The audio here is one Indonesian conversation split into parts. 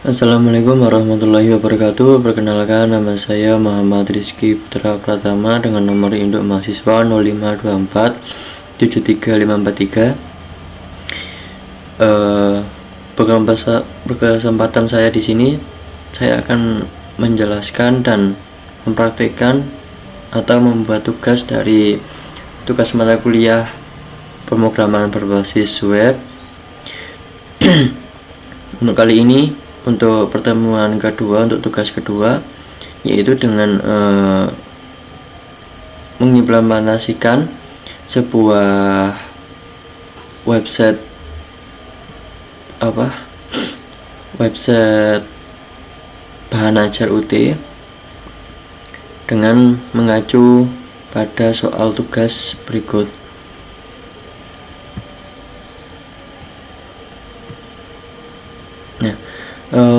Assalamualaikum warahmatullahi wabarakatuh. Perkenalkan, nama saya Muhammad Rizky Putra Pratama dengan nomor induk mahasiswa 0524 73543. Berkesempatan saya di sini, saya akan menjelaskan dan mempraktikkan atau membuat tugas dari tugas mata kuliah pemrograman berbasis web. Untuk kali ini, untuk pertemuan kedua, untuk tugas kedua, yaitu dengan mengimplementasikan sebuah website bahan ajar UT dengan mengacu pada soal tugas berikut.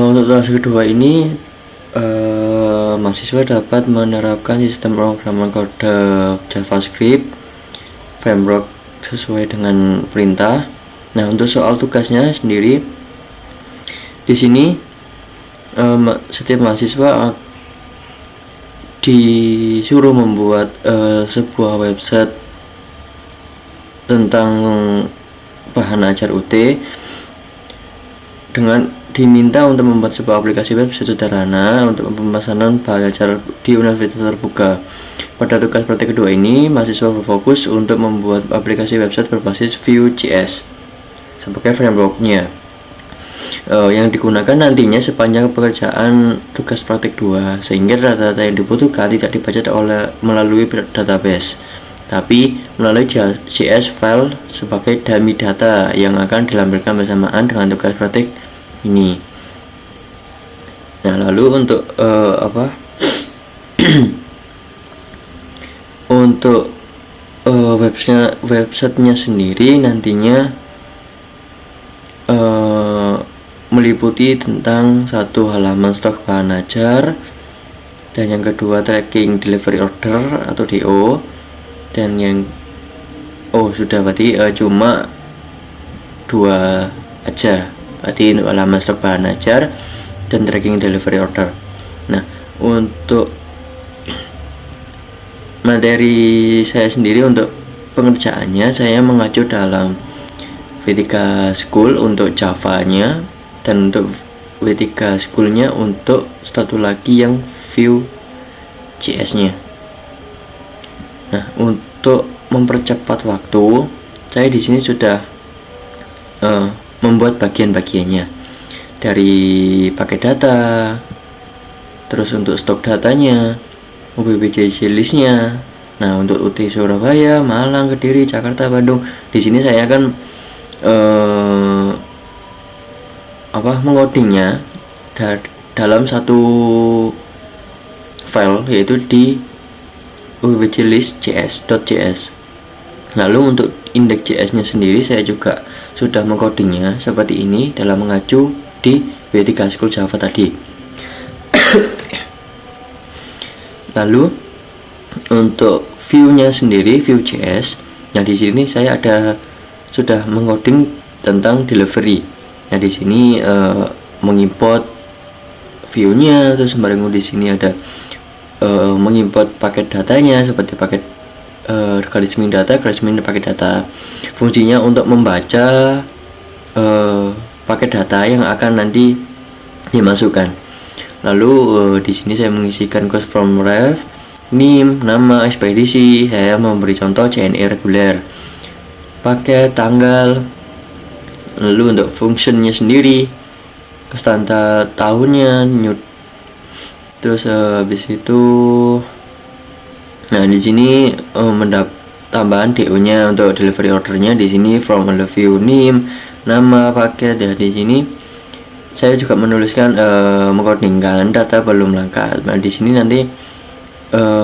Untuk tugas kedua ini, mahasiswa dapat menerapkan sistem pemrograman kode JavaScript framework sesuai dengan perintah. Nah, untuk soal tugasnya sendiri, di sini setiap mahasiswa disuruh membuat sebuah website tentang bahan ajar UT dengan diminta untuk membuat sebuah aplikasi web sederhana untuk pemesanan bahan ajar di universitas terbuka. Pada tugas praktik kedua ini, mahasiswa berfokus untuk membuat aplikasi website berbasis Vue.js sebagai frameworknya yang digunakan nantinya sepanjang pekerjaan tugas praktik 2, sehingga data-data yang dibutuhkan tidak dibaca melalui database, tapi melalui JS file sebagai dummy data yang akan dilampirkan bersamaan dengan tugas praktik ini. Nah, lalu untuk untuk websitenya sendiri nantinya meliputi tentang satu halaman stok bahan ajar, dan yang kedua tracking delivery order atau DO, dan yang berarti cuma dua aja, berarti untuk halaman stok bahan ajar dan tracking delivery order. Nah, untuk materi saya sendiri untuk pengerjaannya, saya mengacu dalam W3 School untuk Java-nya, dan untuk W3 School-nya untuk satu lagi yang Vue.js-nya. Nah, untuk mempercepat waktu, saya di sini sudah membuat bagian-bagiannya dari paket data, terus untuk stok datanya, UPBJJ listnya. Nah, untuk UT Surabaya, Malang, Kediri, Jakarta, Bandung, di sini saya akan mengodingnya dalam satu file, yaitu di UPBJList.js. Lalu untuk index.js nya sendiri saya juga sudah mengkodingnya seperti ini dalam mengacu di W3 School Java tadi. Lalu untuk view-nya sendiri, Vue.js, nah di sini saya sudah mengoding tentang delivery. Nah, di sini mengimport view-nya, terus baru di sini ada mengimport paket datanya seperti paket garis miring data, paket data. Fungsinya untuk membaca paket data yang akan nanti dimasukkan. Lalu di sini saya mengisikan cost from ref, name, nama, ekspedisi. Saya memberi contoh JNE reguler, paket, tanggal. Lalu untuk functionnya sendiri, standar tahunnya, terus habis itu, nah di sini tambahan DO-nya untuk delivery ordernya. Di sini from view name, nama, paket. Ya, di sini saya juga menuliskan mengkodingkan data belum lengkap. Nah, di sini nanti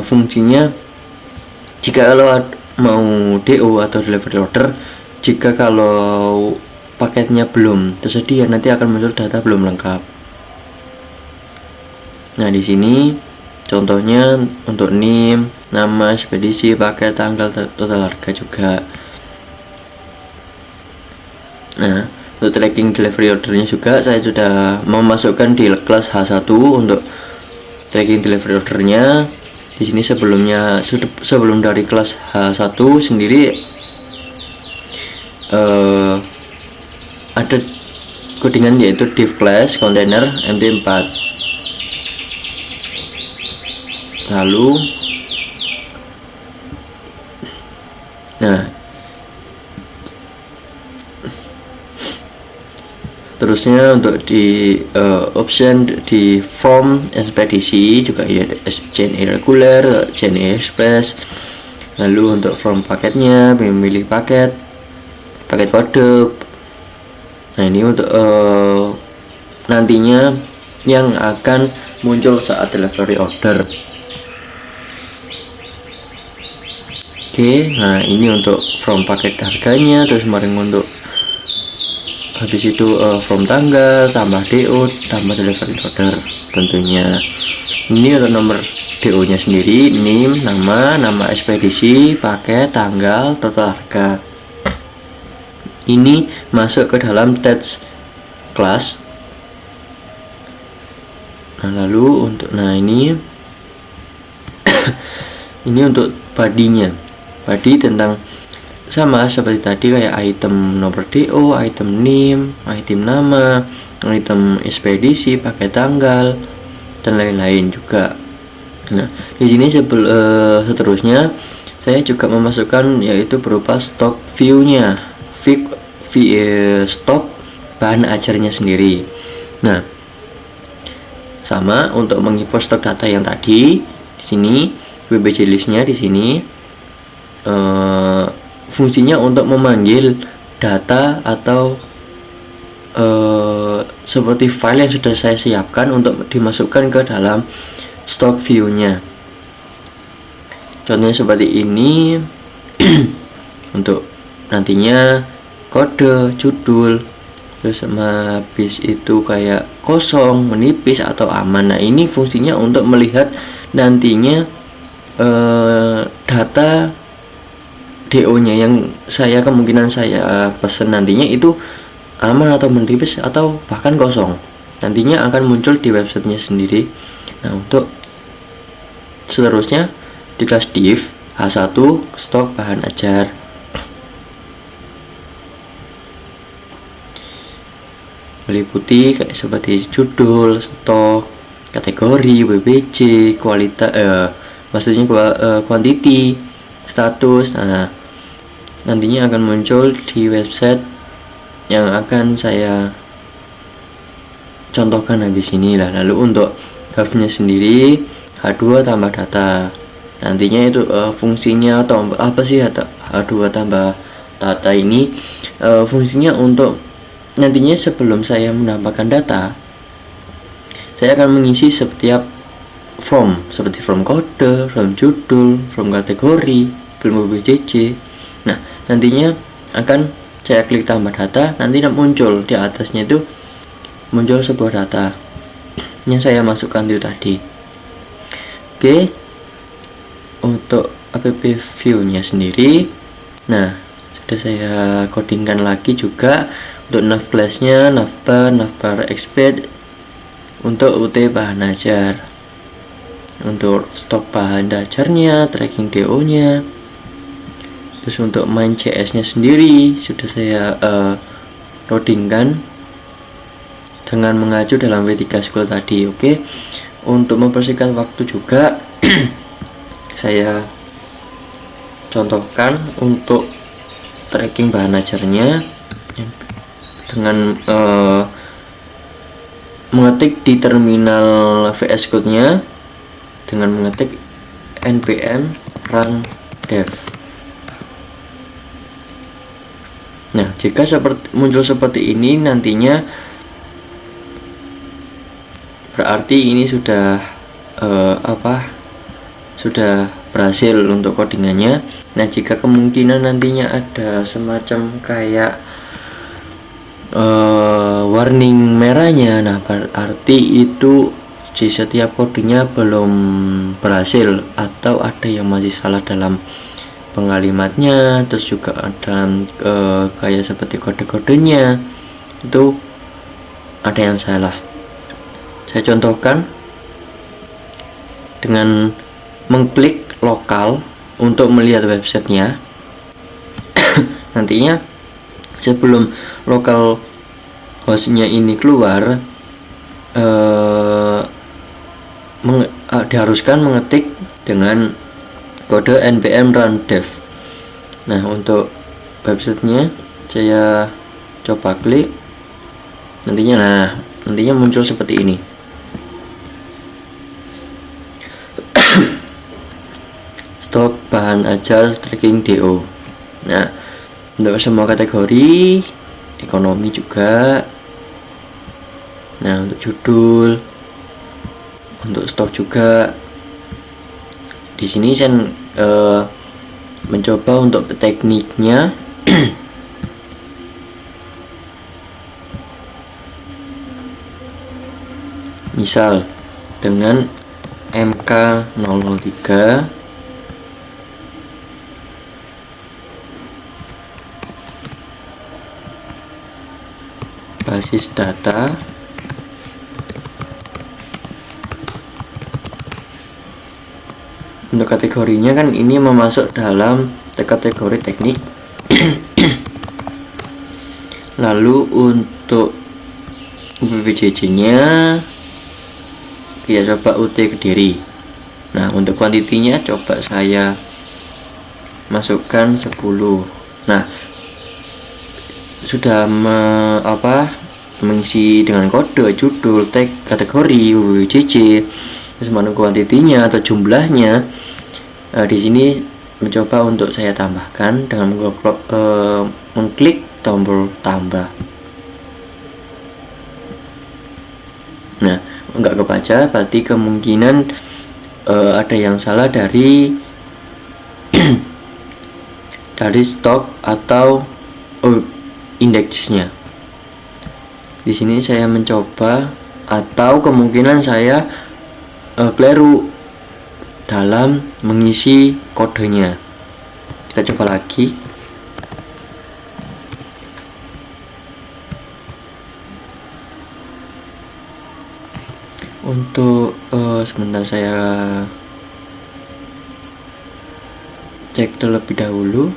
fungsinya, jika kalau mau DO atau delivery order, jika kalau paketnya belum tersedia, nanti akan muncul data belum lengkap. Nah, di sini contohnya untuk name, nama, ekspedisi, paket, tanggal, total harga juga. Nah, untuk tracking delivery ordernya juga saya sudah memasukkan di kelas H1 untuk tracking delivery ordernya. Di sini sebelum dari kelas H1 sendiri ada codingan yaitu div class container md4. Lalu terusnya untuk di option di form ekspedisi juga ya, chain irregular, chain express. Lalu untuk form paketnya memilih paket kode. Nah ini untuk nantinya yang akan muncul saat delivery order. Oke, nah ini untuk from paket harganya, terus kemarin untuk habis itu from tanggal, tambah DO, tambah delivery order tentunya. Ini untuk nomor DO nya sendiri, name, nama ekspedisi, paket, tanggal, total harga. Ini masuk ke dalam text class. Nah lalu untuk ini ini untuk body-nya. Body tentang sama seperti tadi, kayak item nomor DO, item name, item nama, item ekspedisi, pakai tanggal dan lain-lain juga. Nah di sini seterusnya saya juga memasukkan yaitu berupa stock view-nya, stok bahan ajarnya sendiri. Nah sama untuk mengimport stok data yang tadi, di sini WBG list-nya di sini fungsinya untuk memanggil data atau seperti file yang sudah saya siapkan untuk dimasukkan ke dalam stock view-nya. Contohnya seperti ini. Untuk nantinya kode, judul, terus sama habis itu kayak kosong, menipis atau aman. Nah ini fungsinya untuk melihat nantinya data DO nya yang kemungkinan saya pesan nantinya itu aman atau menipis atau bahkan kosong, nantinya akan muncul di websitenya sendiri. Nah untuk seterusnya di kelas div H1 stok bahan ajar. Meliputi kayak seperti judul, stok, kategori, WBC, kualitas, maksudnya quantity, status. Nah nantinya akan muncul di website yang akan saya contohkan habis ini lah. Lalu untuk have-nya sendiri H2 tambah data. Nantinya itu fungsinya atau apa sih H2 tambah data ini? Fungsinya untuk nantinya sebelum saya menambahkan data, saya akan mengisi setiap form seperti form kode, form judul, form kategori, form WBCC. Nah nantinya akan saya klik tambah data, nanti muncul di atasnya itu muncul sebuah data yang saya masukkan itu tadi. Oke, untuk app view nya sendiri, nah sudah saya codingkan lagi juga untuk nav class nya, navbar exped, untuk UT bahan ajar, untuk stok bahan ajarnya, tracking DO nya. Terus untuk main CS nya sendiri sudah saya codingkan dengan mengacu dalam W3 School tadi. Oke, untuk mempersingkat waktu juga saya contohkan untuk tracking bahan ajarnya dengan mengetik di terminal VS Code nya dengan mengetik npm run dev. Nah jika muncul seperti ini, nantinya berarti ini sudah sudah berhasil untuk codingannya. Nah jika kemungkinan nantinya ada semacam kayak warning merahnya, nah berarti itu di setiap codingnya belum berhasil atau ada yang masih salah dalam pengalimatnya, terus juga ada kayak seperti kode-kodenya. itu ada yang salah. Saya contohkan dengan mengklik lokal untuk melihat websitenya. Nantinya sebelum lokal hostnya ini keluar, diharuskan mengetik dengan kode npm run dev. Nah, untuk websitenya saya coba klik, nantinya muncul seperti ini. Stok bahan ajar tracking DO. Nah, untuk semua kategori, ekonomi juga. Nah, untuk judul, untuk stok juga. Di sini saya mencoba untuk tekniknya. Misal dengan MK003 basis data untuk kategorinya kan ini memasuk dalam kategori teknik. Lalu untuk BPJJ nya kita coba UT Kediri. Nah, untuk kuantitinya coba saya masukkan 10. Nah, sudah mengisi dengan kode, judul, tag, kategori, BPJJ, terus mana kuantitinya atau jumlahnya. Di sini mencoba untuk saya tambahkan dengan mengklik tombol tambah. Nah, enggak kebaca, berarti kemungkinan ada yang salah dari dari stok atau indeksnya. Di sini saya mencoba, atau kemungkinan saya keliru dalam mengisi kodenya. Kita coba lagi. Untuk sebentar saya cek terlebih dahulu.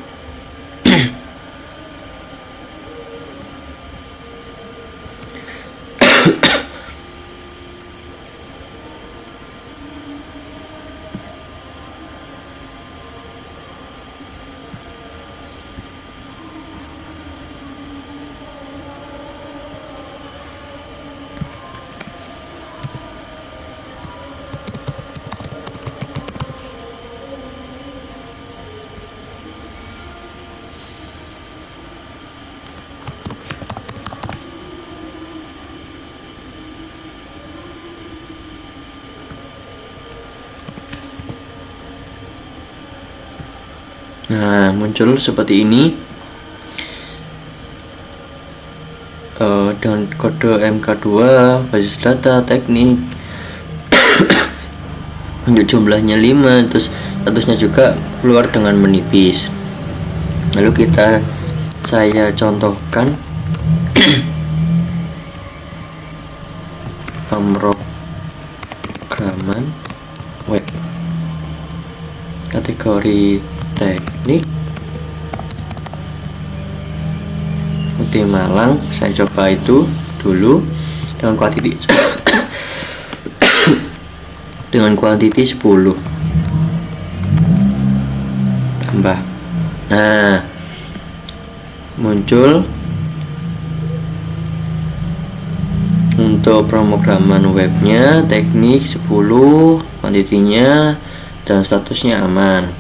Nah, muncul seperti ini dengan kode MK2 basis data teknik. Untuk jumlahnya 5, terus statusnya juga keluar dengan menipis. Lalu saya contohkan pemrograman web kategori teknik UT Malang. Saya coba itu dulu dengan kuantiti dengan kuantiti 10 tambah. Nah, muncul untuk pemrograman webnya teknik 10, kuantitinya dan statusnya aman.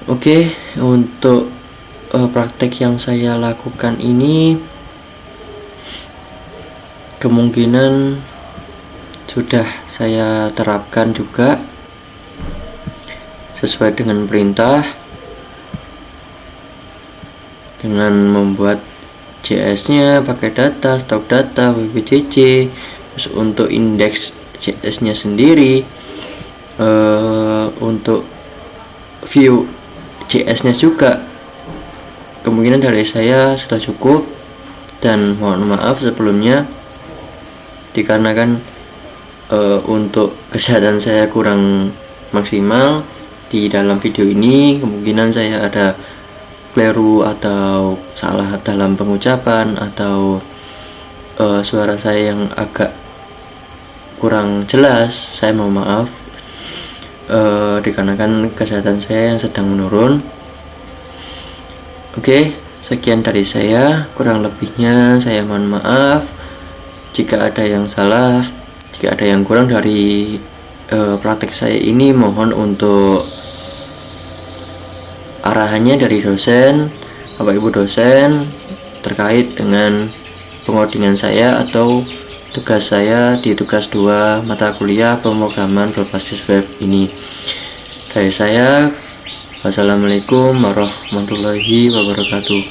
Oke, untuk praktek yang saya lakukan ini kemungkinan sudah saya terapkan juga sesuai dengan perintah, dengan membuat JS-nya pakai data, stok data, BPJJ. Terus untuk indeks JS-nya sendiri, untuk view JS-nya juga kemungkinan dari saya sudah cukup. dan mohon maaf sebelumnya dikarenakan untuk kesehatan saya kurang maksimal. Di dalam video ini kemungkinan saya ada keliru atau salah dalam pengucapan atau suara saya yang agak kurang jelas. Saya mohon maaf dikarenakan kesehatan saya yang sedang menurun. Oke, sekian dari saya, kurang lebihnya saya mohon maaf jika ada yang salah, jika ada yang kurang dari praktek saya ini. Mohon untuk arahannya dari dosen, Bapak Ibu dosen, terkait dengan pengodingan saya atau tugas saya di tugas 2 mata kuliah pemrograman berbasis web ini. Dari saya, wassalamualaikum warahmatullahi wabarakatuh.